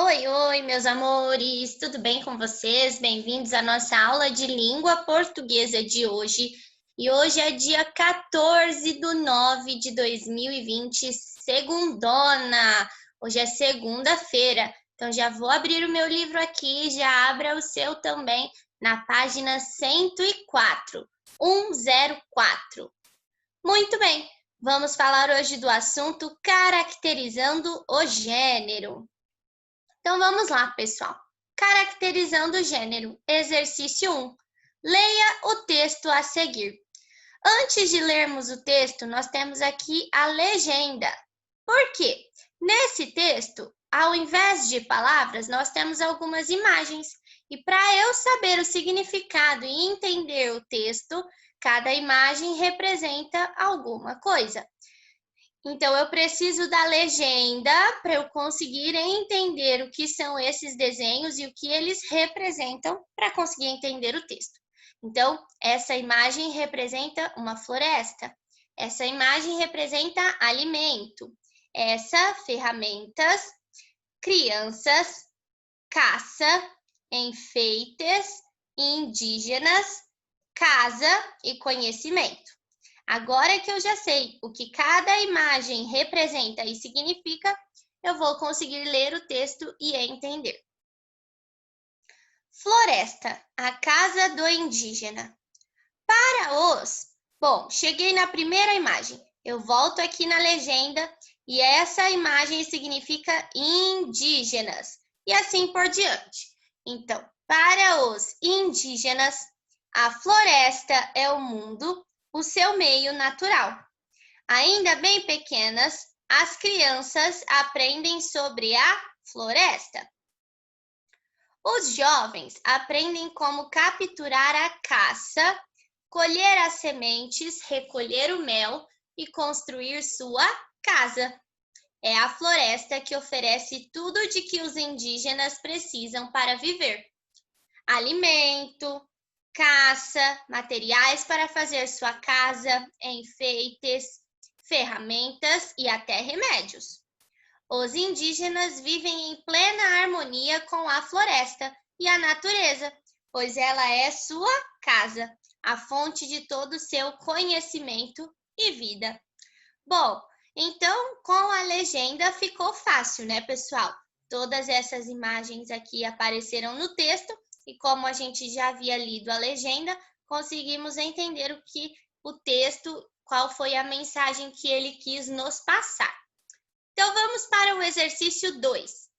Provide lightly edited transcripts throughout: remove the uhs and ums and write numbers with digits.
Oi, oi, meus amores, tudo bem com vocês? Bem-vindos à nossa aula de língua portuguesa de hoje. E hoje é dia 14/9/2020, segundona. Hoje é segunda-feira, então já vou abrir o meu livro aqui, já abra o seu também na página 104, 104. Muito bem, vamos falar hoje do assunto caracterizando o gênero. Então vamos lá, pessoal. Caracterizando o gênero. Exercício 1. Leia o texto a seguir. Antes de lermos o texto, nós temos aqui a legenda. Por quê? Nesse texto, ao invés de palavras, nós temos algumas imagens. E para eu saber o significado e entender o texto, cada imagem representa alguma coisa. Então, eu preciso da legenda para eu conseguir entender o que são esses desenhos e o que eles representam para conseguir entender o texto. Então, essa imagem representa uma floresta. Essa imagem representa alimento. Essa, ferramentas, crianças, caça, enfeites, indígenas, casa e conhecimento. Agora que eu já sei o que cada imagem representa e significa, eu vou conseguir ler o texto e entender. Floresta, a casa do indígena. Bom, cheguei na primeira imagem. Eu volto aqui na legenda e essa imagem significa indígenas e assim por diante. Então, para os indígenas, a floresta é o mundo, o seu meio natural. Ainda bem pequenas, as crianças aprendem sobre a floresta. Os jovens aprendem como capturar a caça, colher as sementes, recolher o mel e construir sua casa. É a floresta que oferece tudo de que os indígenas precisam para viver: alimento, caça, materiais para fazer sua casa, enfeites, ferramentas e até remédios. Os indígenas vivem em plena harmonia com a floresta e a natureza, pois ela é sua casa, a fonte de todo o seu conhecimento e vida. Bom, então com a legenda ficou fácil, né, pessoal? Todas essas imagens aqui apareceram no texto e como a gente já havia lido a legenda, conseguimos entender o texto, qual foi a mensagem que ele quis nos passar. Então vamos para o exercício 2.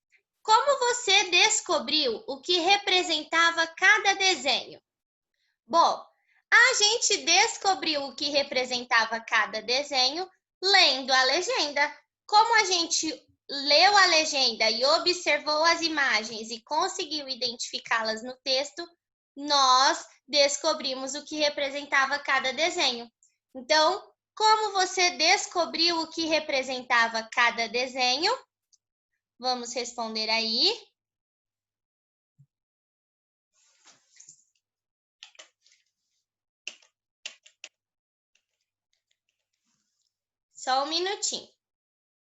Como você descobriu o que representava cada desenho? Bom, a gente descobriu o que representava cada desenho lendo a legenda. Como a gente leu a legenda e observou as imagens e conseguiu identificá-las no texto, nós descobrimos o que representava cada desenho. Então, como você descobriu o que representava cada desenho? Vamos responder aí. Só um minutinho.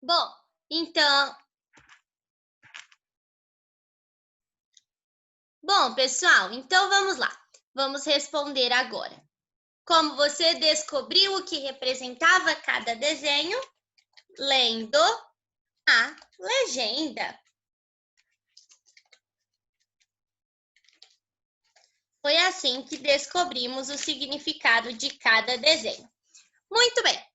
Bom, então... Bom, pessoal, então vamos lá. Vamos responder agora. Como você descobriu o que representava cada desenho? Lendo a legenda. Foi assim que descobrimos o significado de cada desenho. Muito bem.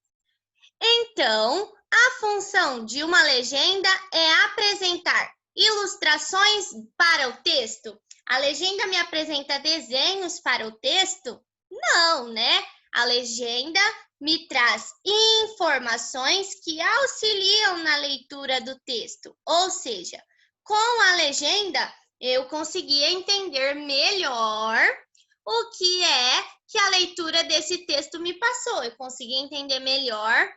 Então, a função de uma legenda é apresentar ilustrações para o texto. A legenda me apresenta desenhos para o texto? Não, né? A legenda me traz informações que auxiliam na leitura do texto. Ou seja, com a legenda, eu consegui entender melhor o que é que a leitura desse texto me passou. Eu consegui entender melhor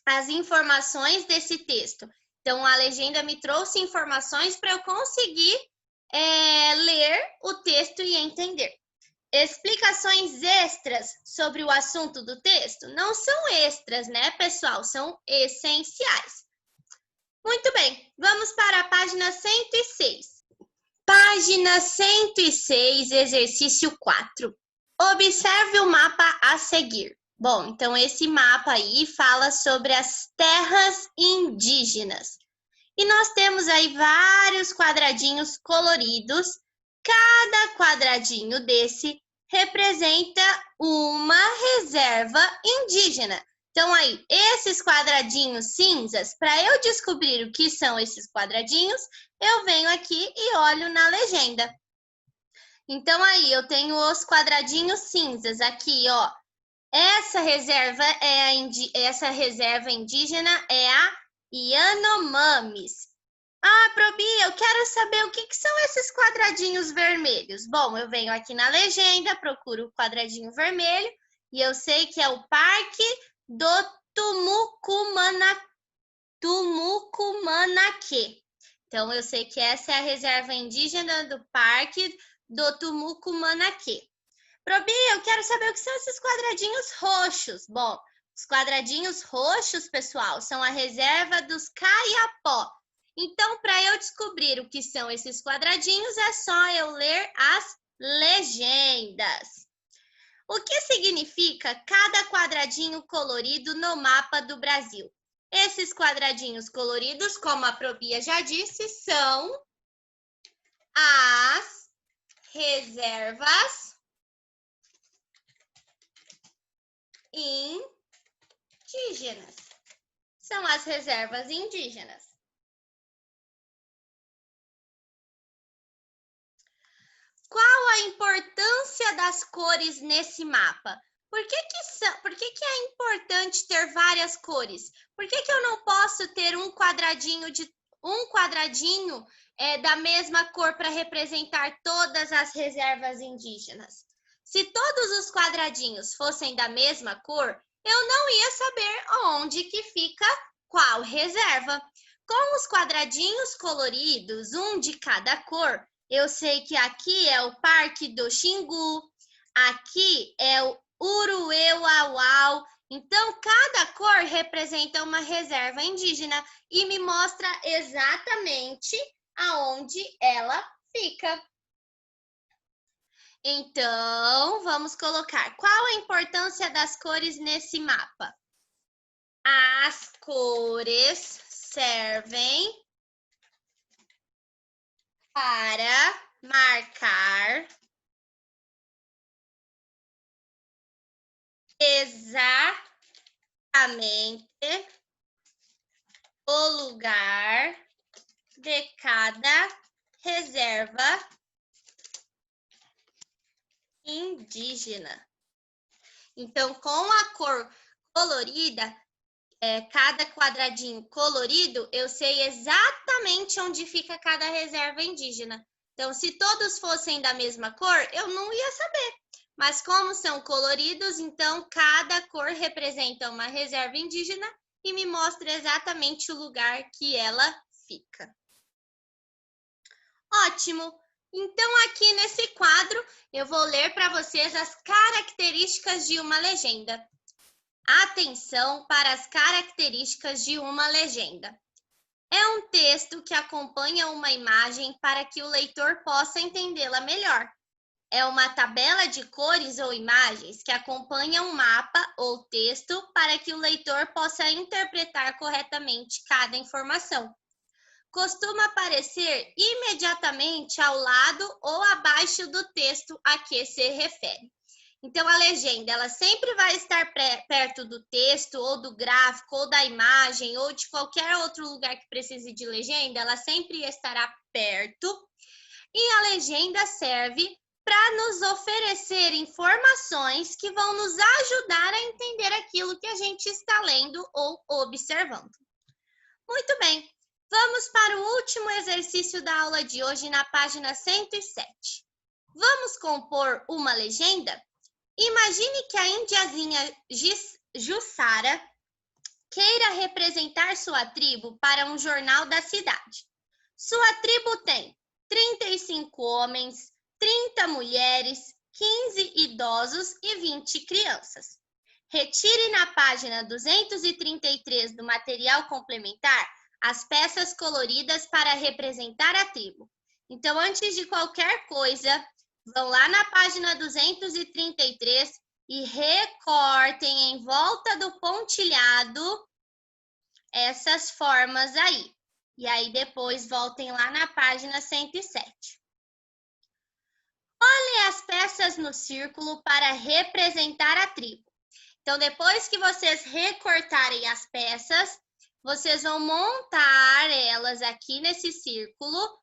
as informações desse texto. Então, a legenda me trouxe informações para eu conseguir ler o texto e entender. Explicações extras sobre o assunto do texto não são extras, né, pessoal? São essenciais. Muito bem, vamos para a página 106. Página 106, exercício 4. Observe o mapa a seguir. Bom, então esse mapa aí fala sobre as terras indígenas. E nós temos aí vários quadradinhos coloridos. Cada quadradinho desse representa uma reserva indígena. Então, aí, esses quadradinhos cinzas, para eu descobrir o que são esses quadradinhos, eu venho aqui e olho na legenda. Então, aí, eu tenho os quadradinhos cinzas aqui, ó. Essa reserva indígena é a Yanomamis. Ah, Probi, eu quero saber o que são esses quadradinhos vermelhos. Bom, eu venho aqui na legenda, procuro o quadradinho vermelho e eu sei que é o Parque do Tumucumanaque. Então, eu sei que essa é a reserva indígena do Parque do Tumucumanaque. Probi, eu quero saber o que são esses quadradinhos roxos. Bom, os quadradinhos roxos, pessoal, são a reserva dos Caiapó. Então, para eu descobrir o que são esses quadradinhos, é só eu ler as legendas. O que significa cada quadradinho colorido no mapa do Brasil? Esses quadradinhos coloridos, como a Probia já disse, são as reservas indígenas. São as reservas indígenas. Qual a importância das cores nesse mapa? Por que é importante ter várias cores? Por que eu não posso ter um quadradinho da mesma cor para representar todas as reservas indígenas? Se todos os quadradinhos fossem da mesma cor, eu não ia saber onde que fica qual reserva. Com os quadradinhos coloridos, um de cada cor, eu sei que aqui é o Parque do Xingu, aqui é o Urueuauau. Então, cada cor representa uma reserva indígena e me mostra exatamente aonde ela fica. Então, vamos colocar. Qual a importância das cores nesse mapa? As cores servem para marcar exatamente o lugar de cada reserva indígena. Então, com a cor colorida, cada quadradinho colorido, eu sei exatamente onde fica cada reserva indígena. Então, se todos fossem da mesma cor, eu não ia saber. Mas como são coloridos, então cada cor representa uma reserva indígena e me mostra exatamente o lugar que ela fica. Ótimo! Então, aqui nesse quadro, eu vou ler para vocês as características de uma legenda. Atenção para as características de uma legenda. É um texto que acompanha uma imagem para que o leitor possa entendê-la melhor. É uma tabela de cores ou imagens que acompanha um mapa ou texto para que o leitor possa interpretar corretamente cada informação. Costuma aparecer imediatamente ao lado ou abaixo do texto a que se refere. Então, a legenda, ela sempre vai estar perto do texto, ou do gráfico, ou da imagem, ou de qualquer outro lugar que precise de legenda, ela sempre estará perto. E a legenda serve para nos oferecer informações que vão nos ajudar a entender aquilo que a gente está lendo ou observando. Muito bem, vamos para o último exercício da aula de hoje na página 107. Vamos compor uma legenda? Imagine que a indiazinha Jussara queira representar sua tribo para um jornal da cidade. Sua tribo tem 35 homens, 30 mulheres, 15 idosos e 20 crianças. Retire na página 233 do material complementar as peças coloridas para representar a tribo. Então, antes de qualquer coisa, vão lá na página 233 e recortem em volta do pontilhado essas formas aí. E aí, depois, voltem lá na página 107. Olhem as peças no círculo para representar a tribo. Então, depois que vocês recortarem as peças, vocês vão montar elas aqui nesse círculo.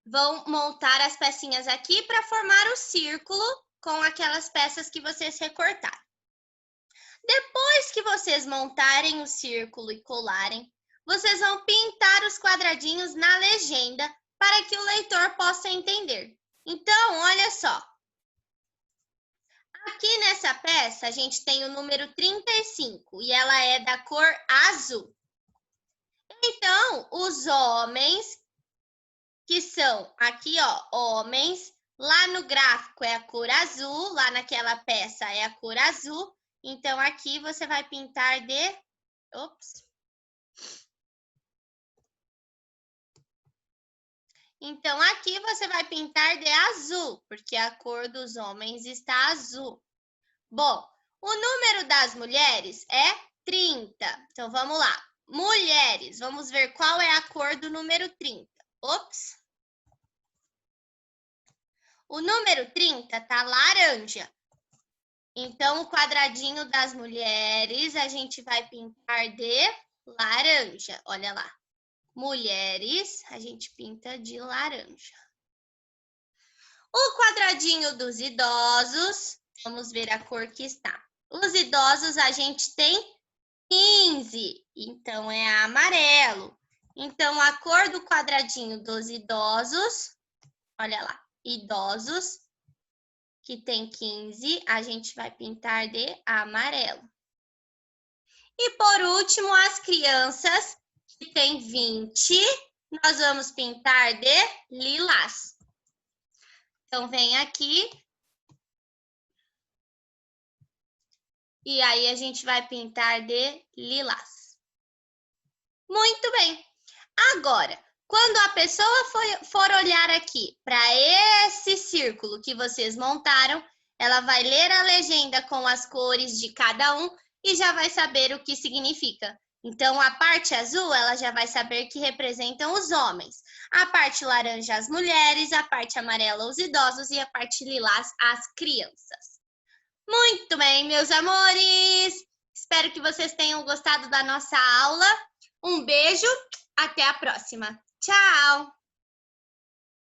Vão montar as pecinhas aqui para formar o círculo com aquelas peças que vocês recortaram. Depois que vocês montarem o círculo e colarem, vocês vão pintar os quadradinhos na legenda para que o leitor possa entender. Então, olha só. Aqui nessa peça, a gente tem o número 35 e ela é da cor azul. Então, os homens, que são aqui, ó, homens, lá no gráfico é a cor azul, lá naquela peça é a cor azul. Então, aqui você vai pintar de... Então, aqui você vai pintar de azul, porque a cor dos homens está azul. Bom, o número das mulheres é 30. Então, vamos lá. Mulheres, vamos ver qual é a cor do número 30. O número 30 tá laranja. Então, o quadradinho das mulheres, a gente vai pintar de laranja. Olha lá. Mulheres, a gente pinta de laranja. O quadradinho dos idosos, vamos ver a cor que está. Os idosos, a gente tem 15, então é amarelo. Então, a cor do quadradinho dos idosos, olha lá, idosos, que tem 15, a gente vai pintar de amarelo. E por último, as crianças, que tem 20, nós vamos pintar de lilás. Então, vem aqui. E aí, a gente vai pintar de lilás. Muito bem. Agora, quando a pessoa for olhar aqui para esse círculo que vocês montaram, ela vai ler a legenda com as cores de cada um e já vai saber o que significa. Então, a parte azul, ela já vai saber que representam os homens. A parte laranja, as mulheres, a parte amarela, os idosos e a parte lilás, as crianças. Muito bem, meus amores! Espero que vocês tenham gostado da nossa aula. Um beijo, até a próxima. Tchau!